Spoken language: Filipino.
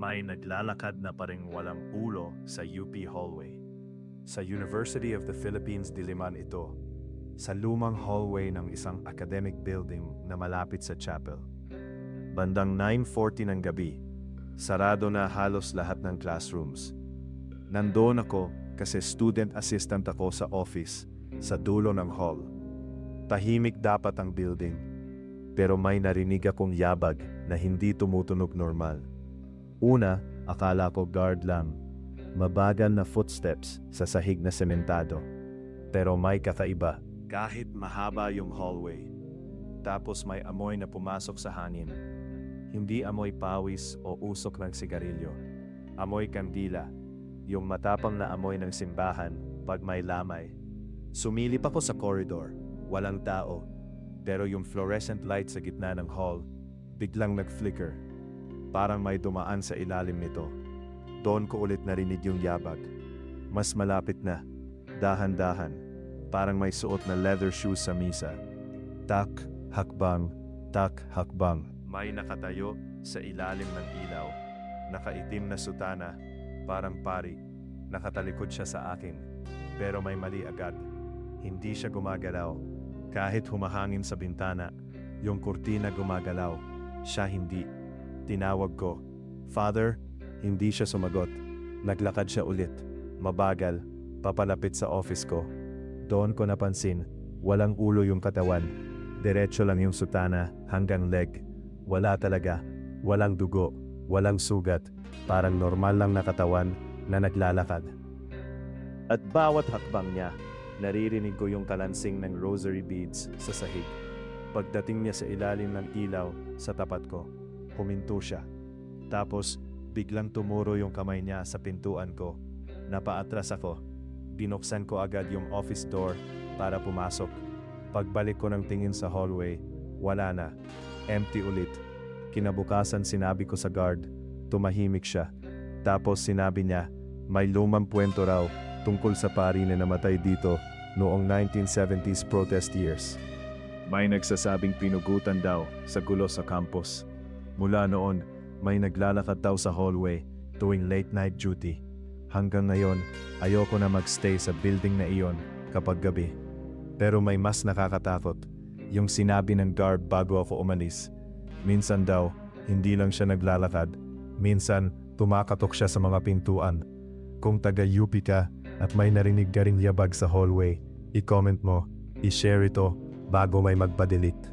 May naglalakad na paring walang ulo sa UP hallway. Sa University of the Philippines Diliman ito, sa lumang hallway ng isang academic building na malapit sa chapel. Bandang 9:40 ng gabi, sarado na halos lahat ng classrooms. Nandoon ako kasi student assistant ako sa office sa dulo ng hall. Tahimik dapat ang building, pero may narinig akong yabag na hindi tumutunog normal. Una, akala ko guard lang. Mabagal na footsteps sa sahig na sementado. Pero may kakaiba. Kahit mahaba yung hallway. Tapos may amoy na pumasok sa hangin. Hindi amoy pawis o usok ng sigarilyo. Amoy kandila. Yung matapang na amoy ng simbahan pag may lamay. Sumilip ako sa corridor. Walang tao. Pero yung fluorescent light sa gitna ng hall, biglang nag-flicker. Parang may dumaan sa ilalim nito. Doon ko ulit narinig yung yabag. Mas malapit na. Dahan-dahan. Parang may suot na leather shoes sa misa. Tak, hakbang, tak, hakbang. May nakatayo sa ilalim ng ilaw. Nakaitim na sutana, parang pari. Nakatalikod siya sa akin. Pero may mali agad. Hindi siya gumagalaw. Kahit humahangin sa bintana, yung kurtina gumagalaw. Siya hindi. Tinawag ko, "Father," hindi siya sumagot. Naglakad siya ulit. Mabagal, papalapit sa office ko. Doon ko napansin, walang ulo yung katawan. Diretso lang yung sutana hanggang leg. Wala talaga. Walang dugo. Walang sugat. Parang normal lang na katawan na naglalakad. At bawat hakbang niya, naririnig ko yung kalansing ng rosary beads sa sahig. Pagdating niya sa ilalim ng ilaw sa tapat ko, huminto siya. Tapos, biglang tumuro yung kamay niya sa pintuan ko. Napaatras ako. Binuksan ko agad yung office door para pumasok. Pagbalik ko ng tingin sa hallway, wala na. Empty ulit. Kinabukasan sinabi ko sa guard, tumahimik siya. Tapos sinabi niya, may lumang kwento raw tungkol sa pari na namatay dito noong 1970s protest years. May nagsasabing pinugutan daw sa gulo sa campus. Mula noon, may naglalakad daw sa hallway tuwing late night duty. Hanggang ngayon, ayoko na magstay sa building na iyon kapag gabi. Pero may mas nakakatakot, yung sinabi ng guard bago ako umalis. Minsan daw, hindi lang siya naglalakad. Minsan, tumakatok siya sa mga pintuan. Kung taga-UP ka at may narinig ka ring yabag sa hallway, i-comment mo, i-share ito bago may magpa-delete.